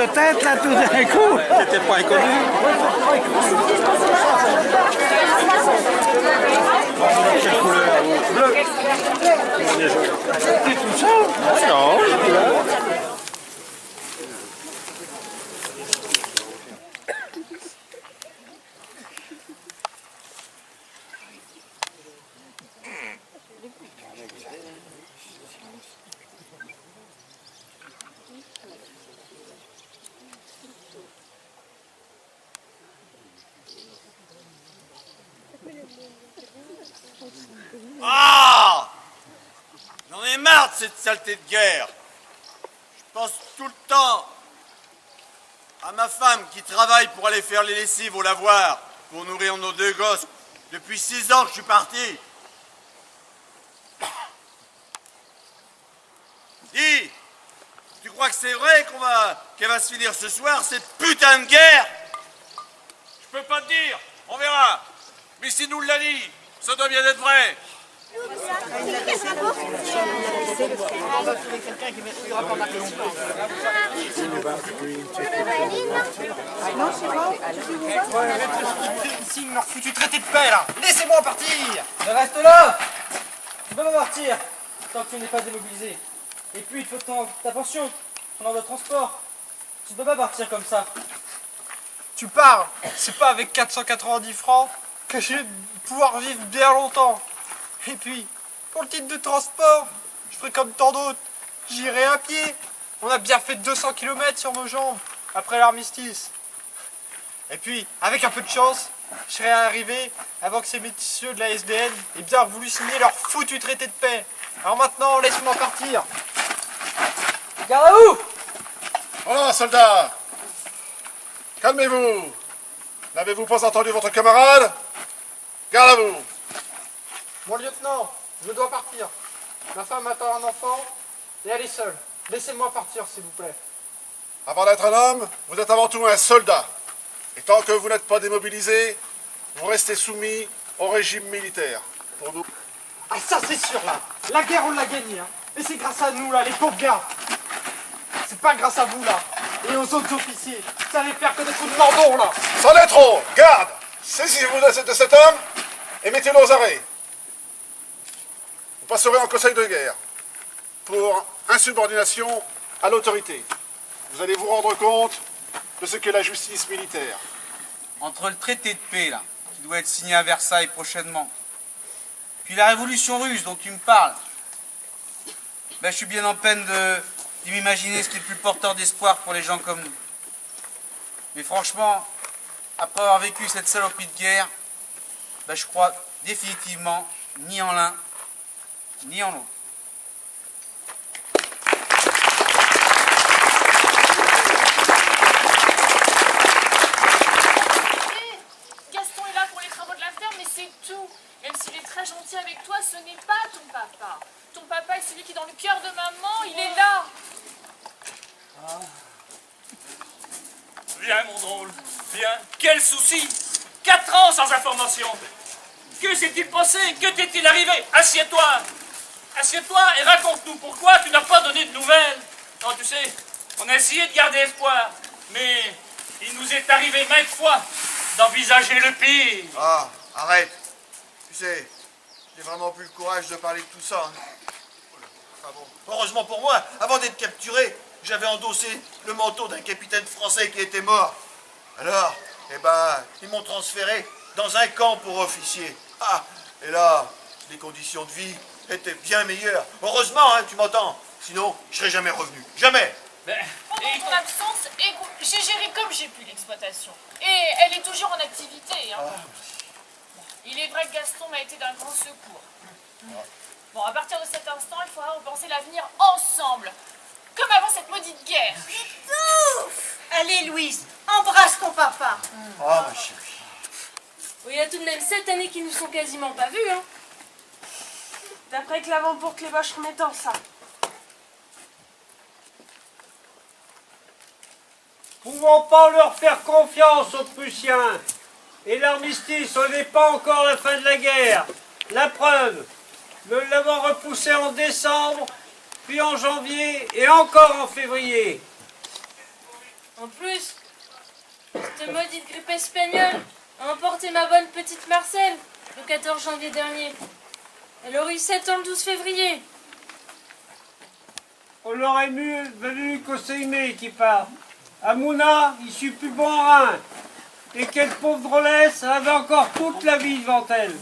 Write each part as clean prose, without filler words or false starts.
de tête là tout d'un coup. T'étais pas inconnu. Quelle couleur? Bleu. T'es tout seul? Non. Ah! J'en ai marre de cette saleté de guerre. Je pense tout le temps à ma femme qui travaille pour aller faire les lessives au lavoir pour nourrir nos 2 gosses. Depuis 6 ans que je suis parti. Dis, tu crois que c'est vrai qu'elle va se finir ce soir, cette putain de guerre? Je peux pas te dire, on verra. Mais si nous l'a dit, ça doit bien être vrai. Signe leur foutu traité de paix là. Laissez-moi partir. Je reste là. Tu peux pas partir tant que tu n'es pas démobilisé. Et puis il faut ta pension, ton ordre de transport. Tu ne peux pas partir comme ça. Tu parles. C'est pas avec 490 francs que je vais pouvoir vivre bien longtemps. Et puis, pour le titre de transport, je ferai comme tant d'autres. J'irai à pied. On a bien fait 200 km sur nos jambes après l'armistice. Et puis, avec un peu de chance, je serai arrivé avant que ces messieurs de la SDN aient bien voulu signer leur foutu traité de paix. Alors maintenant, laisse-moi partir. Garde à vous. Voilà, soldats. Calmez-vous. N'avez-vous pas entendu votre camarade? Garde à vous. Mon lieutenant, je dois partir. Ma femme attend un enfant et elle est seule. Laissez-moi partir, s'il vous plaît. Avant d'être un homme, vous êtes avant tout un soldat. Et tant que vous n'êtes pas démobilisé, vous restez soumis au régime militaire. Pour nous. Ah ça c'est sûr là. La guerre on l'a gagnée. Hein. Et c'est grâce à nous là, les pauvres gars. C'est pas grâce à vous là. Et aux autres officiers. Ça allait faire que des coups de mordon là. C'en est trop. Garde. Saisissez-vous de cet homme et mettez-le aux arrêts. Vous passerez en conseil de guerre pour insubordination à l'autorité. Vous allez vous rendre compte de ce qu'est la justice militaire. Entre le traité de paix, là, qui doit être signé à Versailles prochainement, puis la révolution russe dont tu me parles, ben, je suis bien en peine de m'imaginer ce qui est le plus porteur d'espoir pour les gens comme nous. Mais franchement, après avoir vécu cette salopie de guerre, ben, je crois définitivement ni en l'un, ni en l'autre. Gaston est là pour les travaux de la ferme, mais c'est tout. Même s'il est très gentil avec toi, ce n'est pas ton papa. Ton papa est celui qui est dans le cœur de maman, il est là. Viens, mon drôle, viens. Quel souci! 4 ans sans information. Que s'est-il passé? Que t'est-il arrivé? Assieds-toi. Assieds-toi et raconte-nous pourquoi tu n'as pas donné de nouvelles. Non, tu sais, on a essayé de garder espoir, mais il nous est arrivé maintes fois d'envisager le pire. Ah, arrête. Tu sais, j'ai vraiment plus le courage de parler de tout ça. Hein. Ah bon. Heureusement pour moi, avant d'être capturé, j'avais endossé le manteau d'un capitaine français qui était mort. Alors, eh ben, ils m'ont transféré dans un camp pour officier. Ah, et là, les conditions de vie étaient bien meilleures. Heureusement, hein, tu m'entends. Sinon, je serais jamais revenu. Jamais. Pendant ton absence, écoute, j'ai géré comme j'ai pu l'exploitation. Et elle est toujours en activité. Hein. Il est vrai que Gaston m'a été d'un grand secours. Bon, à partir de cet instant, il faudra repenser l'avenir ensemble. Comme avant cette maudite guerre. Allez, Louise, embrasse ton papa. Oh, ma chérie. Oui, il y a tout de même 7 années qu'ils ne nous sont quasiment pas vus, hein. D'après que l'avant-pour que les vaches remettent en ça. Pouvons pas leur faire confiance aux Prussiens. Et l'armistice, ce n'est pas encore la fin de la guerre. La preuve, nous l'avons repoussé en décembre, puis en janvier et encore en février. En plus, cette maudite grippe espagnole a emporté ma bonne petite Marcelle le 14 janvier dernier. Elle aurait eu 7 ans le 12 février. On l'aurait mieux valu qu'au Seimé qui part. À Mouna, il suit plus bon en rein. Et quelle pauvre drôlesse, elle avait encore toute la vie devant elle.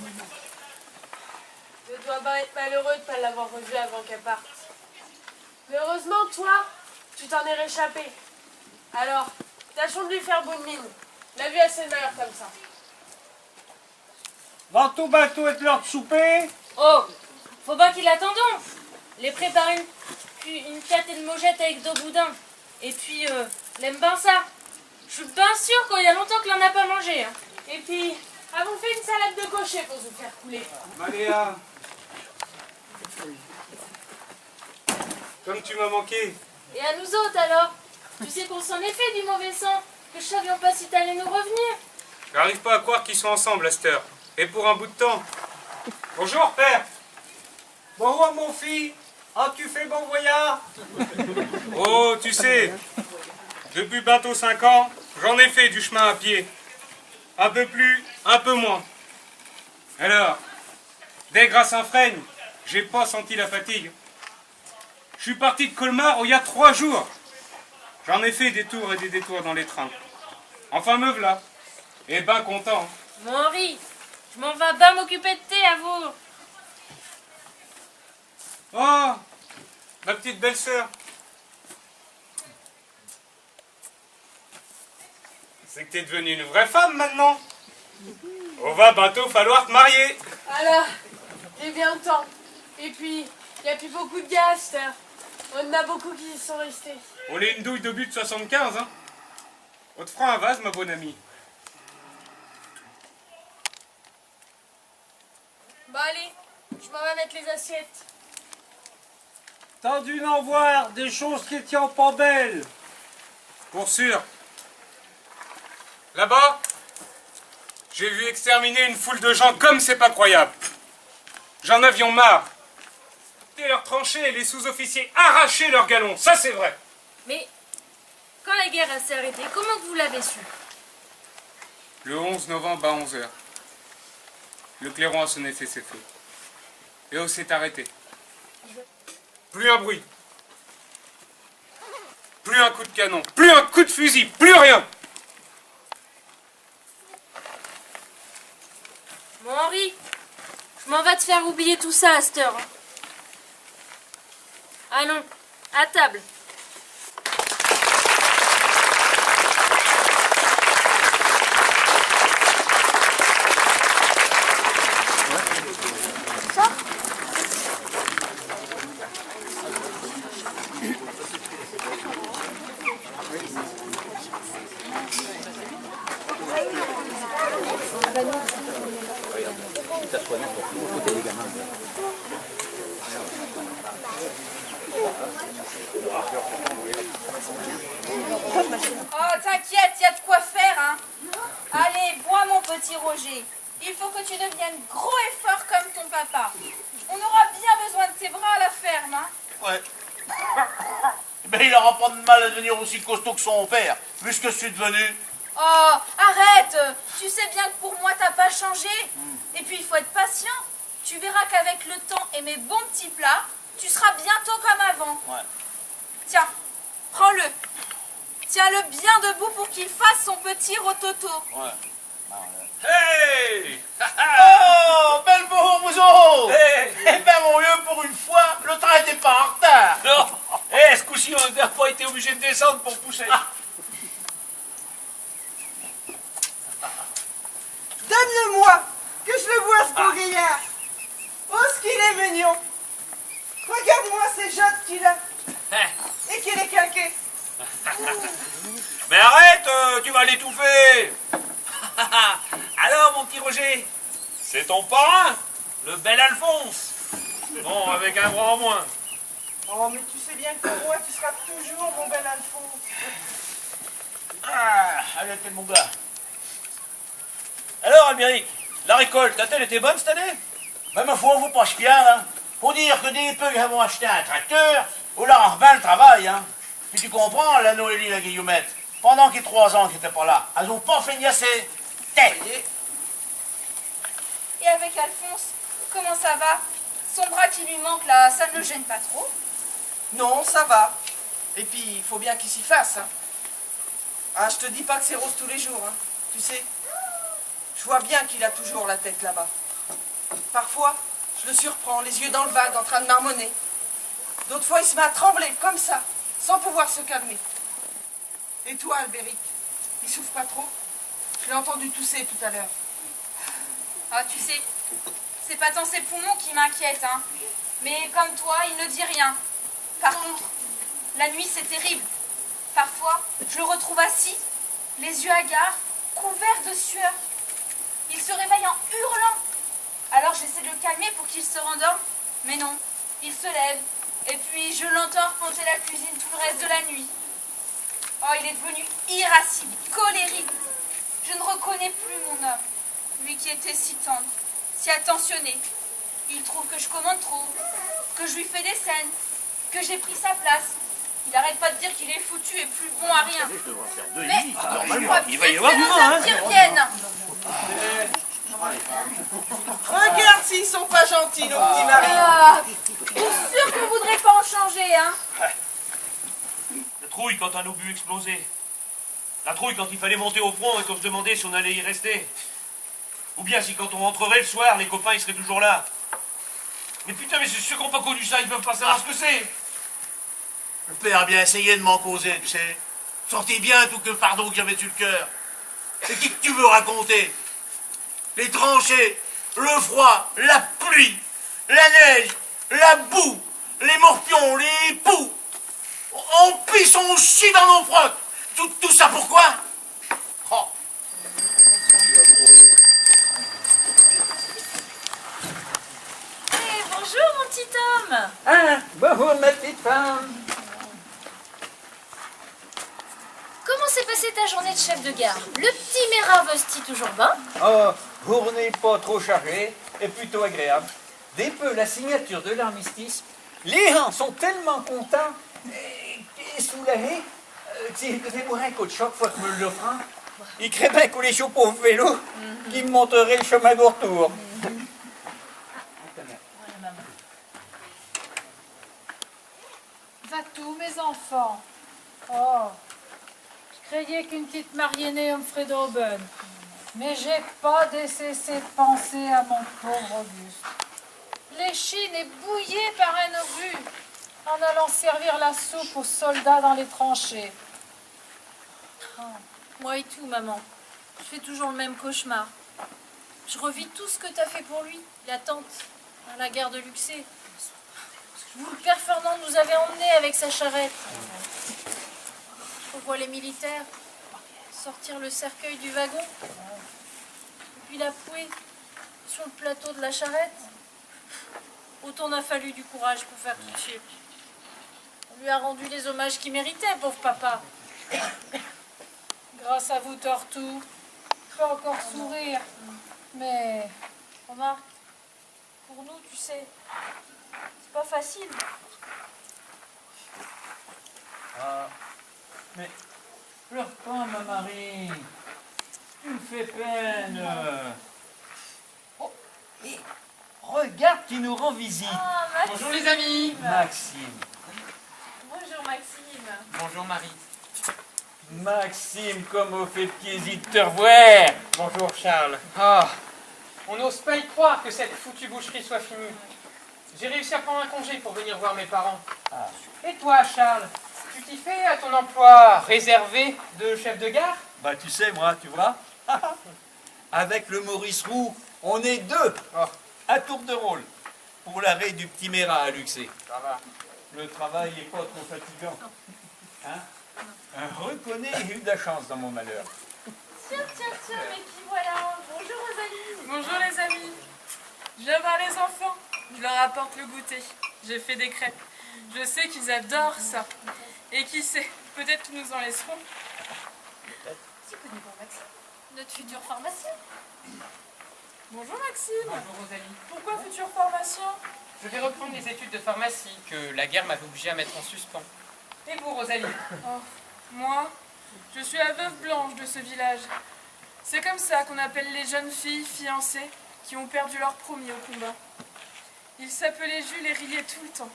Je dois bien être malheureux de ne pas l'avoir revue avant qu'elle parte. Mais heureusement, toi, tu t'en es réchappé. Alors, tâchons de lui faire bonne mine. La vie, assez meilleure comme ça. Vantou bateau est l'heure de souper. Oh, faut pas qu'il attendons. Les prépare une pâtée de mojettes avec d'eau boudin. Et puis, l'aime bien ça. Je suis bien sûre qu'il y a longtemps qu'elle n'en a pas mangé. Hein. Et puis, avons fait une salade de gaucher pour vous faire couler. Maléa, comme tu m'as manqué. Et à nous autres alors? Tu sais qu'on s'en est fait du mauvais sang, que je savions pas si t'allais nous revenir. J'arrive pas à croire qu'ils sont ensemble à cette heure. Et pour un bout de temps. Bonjour, père. Bonjour mon fils. Ah, tu fais bon voyage? Oh, tu sais, depuis bientôt 5 ans, j'en ai fait du chemin à pied. Un peu plus, un peu moins. Alors, dès grâce à un frein, j'ai pas senti la fatigue. Je suis parti de Colmar il y a 3 jours. J'en ai fait des tours et des détours dans les trains. Enfin, me v'là. Et ben content. Mon Henri, je m'en vais bien m'occuper de thé à vous. Oh, ma petite belle-sœur. C'est que t'es devenue une vraie femme maintenant. On va bientôt falloir te marier. Alors, j'ai bien le temps. Et puis, il n'y a plus beaucoup de gars à cette heure. On en a beaucoup qui y sont restés. On est une douille de but de 75, hein. On te fera un vase, ma bonne amie. Bon allez, je m'en vais mettre les assiettes. T'as dû en voir des choses qui étaient pas belles. Pour sûr. Là-bas, j'ai vu exterminer une foule de gens comme c'est pas croyable. J'en avions marre. Et leurs tranchées et les sous-officiers arracher leurs galons, ça c'est vrai. Mais, quand la guerre s'est arrêtée, comment que vous l'avez su? Le 11 novembre à 11h. Le clairon a sonné cessez-le-feu. Et on s'est arrêté. Plus un bruit. Plus un coup de canon. Plus un coup de fusil. Plus rien. Mon Henri, je m'en vais te faire oublier tout ça à cette heure. Hein. Allons, à table. Oh, t'inquiète, il y a de quoi faire, hein. Allez, bois mon petit Roger. Il faut que tu deviennes gros et fort comme ton papa. On aura bien besoin de tes bras à la ferme, hein. Ouais. Mais il n'aura pas de mal à devenir aussi costaud que son père, vu ce que je suis devenu. Oh, arrête. Tu sais bien que pour moi, t'as pas changé. Et puis, il faut être patient. Tu verras qu'avec le temps et mes bons petits plats, tu seras bientôt comme avant. Ouais. Tiens, prends-le. Tiens-le bien debout pour qu'il fasse son petit rototo. Ouais. Hey Oh, belle bourgeois. Hey Eh ben mon vieux, pour une fois, le train n'était pas en retard. Non ce coup-ci, on n'a pas été obligé de descendre pour pousser. Donne-le-moi, que je le vois ce beau gaillard. Oh, ce qu'il est mignon. Regarde-moi ces jattes qu'il a. Et qu'il est calqué. Mais arrête, tu vas l'étouffer. Alors, mon petit Roger, c'est ton parrain, le bel Alphonse. Bon, avec un bras en moins. Oh, mais tu sais bien que pour moi, tu seras toujours mon bel Alphonse. Ah, allez, t'es mon gars. Alors, Albéric, la récolte, a-t-elle été bonne cette année? Ben, ma foi, on vous penche bien, hein. Faut dire que des peu avons acheté un tracteur, ou là, on rebat le travail, hein. Puis tu comprends, la Noélie, la Guillemette. pendant qu'ils 3 ans qu'ils n'étaient pas là, elles n'ont pas feignacé. Et avec Alphonse, comment ça va? Son bras qui lui manque là, ça ne le gêne pas trop? Non, ça va. Et puis, il faut bien qu'il s'y fasse. Hein. Ah, je te dis pas que c'est rose tous les jours, hein. Tu sais. Je vois bien qu'il a toujours la tête là-bas. Parfois, je le surprends, les yeux dans le vague, en train de marmonner. D'autres fois, il se met à trembler, comme ça, sans pouvoir se calmer. Et toi, Albéric, il souffre pas trop? Je l'ai entendu tousser tout à l'heure. Ah, tu sais, c'est pas tant ses poumons qui m'inquiètent, hein. Mais comme toi, il ne dit rien. Par contre, la nuit, c'est terrible. Parfois, je le retrouve assis, les yeux hagards, couverts de sueur. Il se réveille en hurlant. Alors j'essaie de le calmer pour qu'il se rendorme, mais non, il se lève. Et puis je l'entends arpenter la cuisine tout le reste de la nuit. Oh, il est devenu irascible, colérique. Je ne reconnais plus mon homme. Lui qui était si tendre, si attentionné. Il trouve que je commande trop, que je lui fais des scènes, que j'ai pris sa place. Il arrête pas de dire qu'il est foutu et plus bon à rien. Mais je crois il va y avoir du vent, hein. qu'ils reviennent. Regarde s'ils sont pas gentils, nos petits maris. Ah, je suis sûre qu'on voudrait pas en changer, hein. La trouille quand un obus explosait. La trouille quand il fallait monter au front et qu'on se demandait si on allait y rester. Ou bien si quand on rentrerait le soir, les copains ils seraient toujours là. Mais putain, mais c'est ceux qui n'ont pas connu ça, ils peuvent pas savoir ce que c'est. Le père a bien essayé de m'en causer, tu sais. Sentis bien tout le fardeau que j'avais sur le cœur. C'est qui que tu veux raconter? Les tranchées, le froid, la pluie, la neige, la boue, les morpions, les poux. On pisse, on chie dans nos frottes. Tout ça pourquoi? Oh. Hey, bonjour mon petit homme. Ah, bonjour ma petite femme. Comment s'est passée ta journée de chef de gare? Le petit Méravesti toujours bas? Oh, journée pas trop chargée et plutôt agréable. Dès peu la signature de l'armistice, les gens sont tellement contents et soulagés. C'est pour un coup de choc, faut que me l'offrant. Il crée bien qu'on les chaud pour vélo, qui me montrerait le chemin de retour. Va tout, mes enfants. Oh, je croyais qu'une petite marionnée me ferait d'aubaine. Mais j'ai pas décessé de penser à mon pauvre Auguste. L'échine est bouillée par un obus en allant servir la soupe aux soldats dans les tranchées. Moi et tout, maman. Je fais toujours le même cauchemar. Je revis tout ce que t'as fait pour lui, l'attente à la gare de Luxé. Où le père Fernand nous avait emmenés avec sa charrette. Je revois les militaires sortir le cercueil du wagon. Et puis la pouée sur le plateau de la charrette. Autant a fallu du courage pour faire tout chier. On lui a rendu les hommages qu'il méritait, pauvre papa. Grâce à vous, Tortou, je peux encore sourire. Mais Remarque, pour nous, tu sais, c'est pas facile. Ah, mais pleure pas, ma Marie. Tu me fais peine. Oh, et regarde qui nous rend visite. Ah, Maxime. Bonjour les amis. Maxime. Bonjour Maxime. Bonjour Marie. Maxime, comme au fait plaisir de te revoir. Bonjour Charles. Ah, on n'ose pas y croire que cette foutue boucherie soit finie. J'ai réussi à prendre un congé pour venir voir mes parents. Ah. Et toi Charles, tu t'y fais à ton emploi réservé de chef de gare? Bah tu sais, moi, tu vois, avec le Maurice Roux, on est deux, à tour de rôle, pour l'arrêt du petit Méra à Luxé. Ça va. Le travail n'est pas trop fatigant. Hein? Reconnais, j'ai eu de la chance dans mon malheur. Tiens, mais qui voilà? Bonjour Rosalie. Bonjour les amis. Je viens voir les enfants. Je leur apporte le goûter. J'ai fait des crêpes. Je sais qu'ils adorent ça. Et qui sait, peut-être qu'ils nous en laisseront. Tu connais bon Maxime, notre futur pharmacien. Bonjour Maxime. Bonjour Rosalie. Pourquoi futur pharmacien? Je vais reprendre les études de pharmacie que la guerre m'avait obligé à mettre en suspens. Et vous Rosalie? Oh, moi, Je suis la veuve blanche de ce village. C'est comme ça qu'on appelle les jeunes filles fiancées qui ont perdu leur promis au combat. Il s'appelait Jules et riait tout le temps.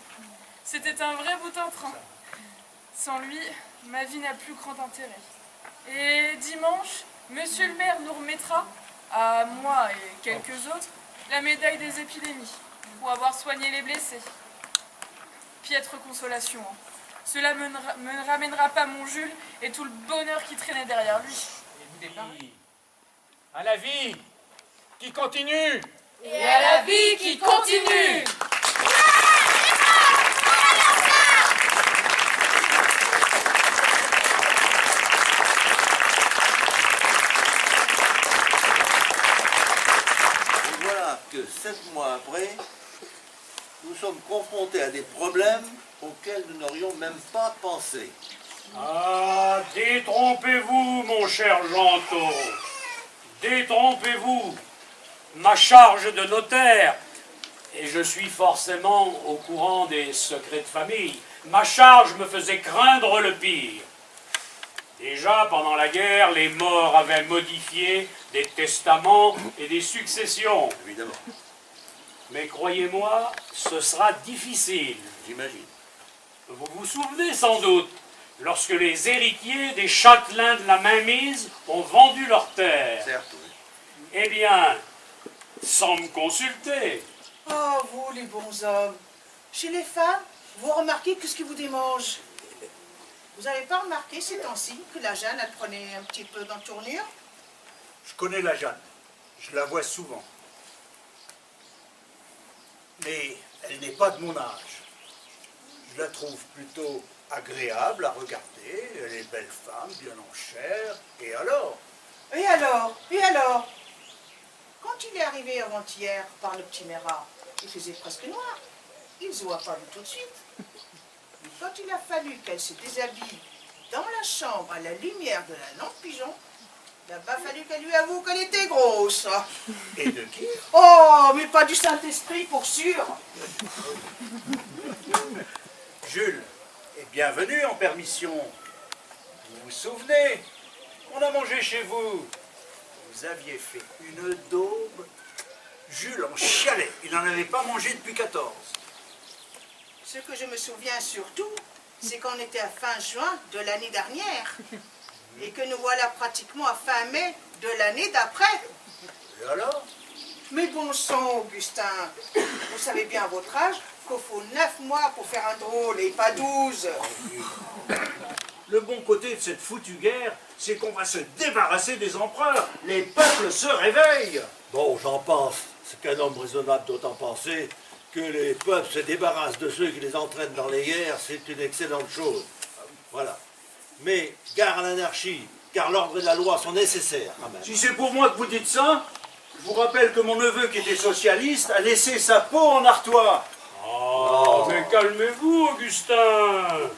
C'était un vrai bout en train. Sans lui, ma vie n'a plus grand intérêt. Et dimanche, monsieur le maire nous remettra, à moi et quelques autres, la médaille des épidémies, pour avoir soigné les blessés. Piètre consolation. Hein. Cela me ramènera pas mon Jules et tout le bonheur qui traînait derrière lui. À la vie qui continue. Et à la vie qui continue. Et voilà que 7 mois après, nous sommes confrontés à des problèmes auxquels nous n'aurions même pas pensé. Ah, détrompez-vous, mon cher Gentot. Détrompez-vous. Ma charge de notaire, et je suis forcément au courant des secrets de famille, ma charge me faisait craindre le pire. Déjà, pendant la guerre, les morts avaient modifié des testaments et des successions. Évidemment. Mais croyez-moi, ce sera difficile. J'imagine. Vous vous souvenez sans doute, lorsque les héritiers des châtelains de la mainmise ont vendu leurs terres. Certes, oui. Eh bien, sans me consulter. Oh, vous, les bons hommes. Chez les femmes, vous remarquez que ce qui vous démange. Vous n'avez pas remarqué ces temps-ci que la Jeanne, elle prenait un petit peu d'entournure? Je connais la Jeanne. Je la vois souvent. Mais elle n'est pas de mon âge. Je la trouve plutôt agréable à regarder. Elle est belle femme, bien en chair. Et alors? Et alors? Et alors? Quand il est arrivé avant-hier par le petit Mérat, il faisait presque noir. Il ne se voit pas vu tout de suite. Mais quand il a fallu qu'elle se déshabille dans la chambre à la lumière de la lampe pigeon, il n'a pas fallu qu'elle lui avoue qu'elle était grosse. Et de qui? Oh, mais pas du Saint-Esprit pour sûr. Jules est bienvenu en permission. Vous vous souvenez? On a mangé chez vous. Vous aviez fait une daube. Jules en chialait. Il n'en avait pas mangé depuis 14. Ce que je me souviens surtout, c'est qu'on était à fin juin de l'année dernière. Et que nous voilà pratiquement à fin mai de l'année d'après. Et alors? Mais bon sang, Augustin, vous savez bien à votre âge qu'il faut 9 mois pour faire un drôle et pas 12. Le bon côté de cette foutue guerre, c'est qu'on va se débarrasser des empereurs. Les peuples se réveillent. Bon, j'en pense. C'est qu'un homme raisonnable doit en penser. Que les peuples se débarrassent de ceux qui les entraînent dans les guerres, c'est une excellente chose. Voilà. Mais gare à l'anarchie, car l'ordre et la loi sont nécessaires quand même. Si c'est pour moi que vous dites ça, je vous rappelle que mon neveu qui était socialiste a laissé sa peau en Artois. Oh, mais calmez-vous, Augustin.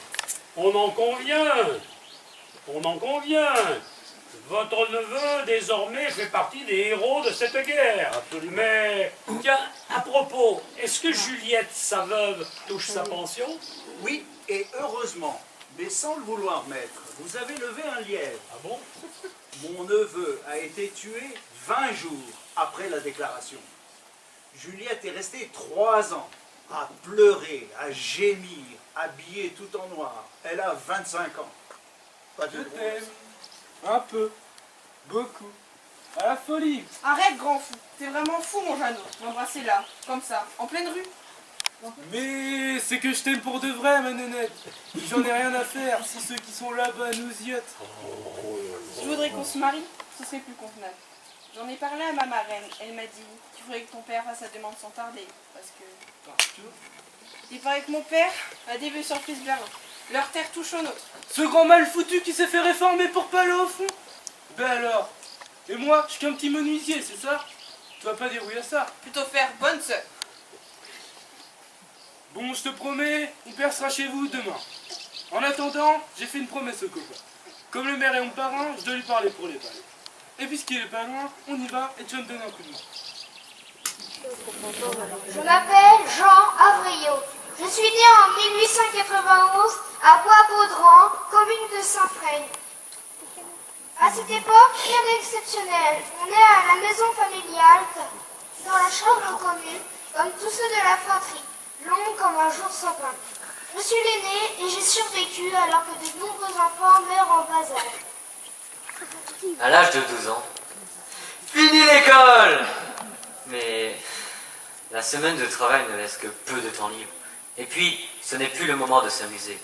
On en convient. On en convient. Votre neveu, désormais, fait partie des héros de cette guerre. Absolument. Mais, tiens, à propos, est-ce que Juliette, sa veuve, touche sa pension? Oui, et heureusement, mais sans le vouloir, maître, vous avez levé un lièvre. Ah bon? Mon neveu a été tué 20 jours après la déclaration. Juliette est restée 3 ans à pleurer, à gémir, habillée tout en noir. Elle a 25 ans. Pas de drôle. Un peu. Beaucoup. À la folie. Arrête, grand fou. T'es vraiment fou, mon Jeannot. M'embrasser là, comme ça, en pleine rue. Mais c'est que je t'aime pour de vrai, ma nénette. J'en ai rien à faire si ceux qui sont là-bas nous ziotent. Je voudrais qu'on se marie, ce serait plus convenable. J'en ai parlé à ma marraine, elle m'a dit qu'il faudrait que ton père fasse sa demande sans tarder, parce que... Il paraît que mon père a des vœux sur Fils Berlin. Leur terre touche aux nôtres. Ce grand mal foutu qui s'est fait réformer pour pas aller au fond. Ben alors. Et moi, je suis qu'un petit menuisier, c'est ça? Tu vas pas dérouiller ça. Plutôt faire bonne sœur. Bon, je te promets, mon père sera chez vous demain. En attendant, j'ai fait une promesse au copain. Comme le maire est mon parrain, je dois lui parler pour les balles. Et puisqu'il est pas loin, on y va et tu vas me donner un coup de main. Je m'appelle Jean Avriot. Je suis né en 1891 à Bois-Baudran, commune de Saint-Fray. À cette époque, rien d'exceptionnel. On est à la maison familiale, dans la chambre commune, comme tous ceux de la fratrie, long comme un jour sans pain. Je suis l'aîné et j'ai survécu alors que de nombreux enfants meurent en bas âge. À l'âge de 12 ans, fini l'école! Mais la semaine de travail ne laisse que peu de temps libre. Et puis, ce n'est plus le moment de s'amuser.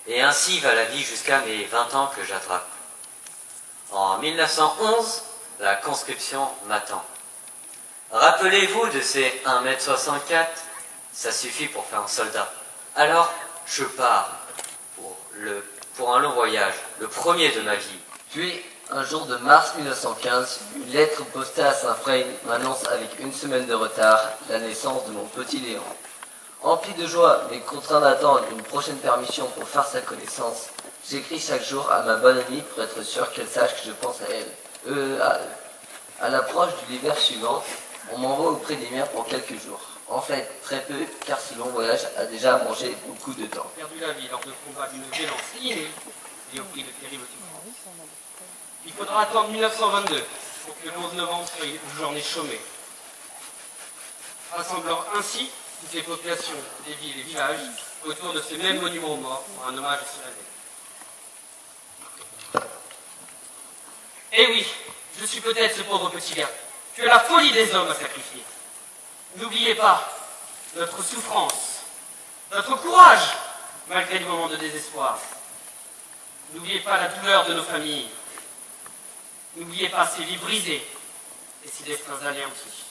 Et ainsi va la vie jusqu'à mes 20 ans que j'attrape. En 1911, la conscription m'attend. Rappelez-vous de ces 1m64, ça suffit pour faire un soldat. Alors, je pars pour un long voyage, le premier de ma vie. Puis, un jour de mars 1915, une lettre postée à Saint-Frey m'annonce avec une semaine de retard la naissance de mon petit Léon. Empli de joie, mais contraint d'attendre une prochaine permission pour faire sa connaissance, j'écris chaque jour à ma bonne amie pour être sûr qu'elle sache que je pense à elle. À l'approche de l'hiver suivant, on m'envoie auprès des mers pour quelques jours. En fait, très peu, car ce long voyage a déjà mangé beaucoup de temps. Perdu la vie lors de combats d'une violence innée et au prix de terribles souffrances. Il faudra attendre 1922 pour que le 11 novembre soit une journée chômée. Rassemblant ainsi toutes les populations des villes et villages autour de ce même monument aux morts pour un hommage solennel. Eh oui, je suis peut-être ce pauvre petit gars. Tu as la folie des hommes à sacrifier. N'oubliez pas notre souffrance, notre courage, malgré les moments de désespoir. N'oubliez pas la douleur de nos familles. N'oubliez pas ces vies brisées et ces destins anéantis.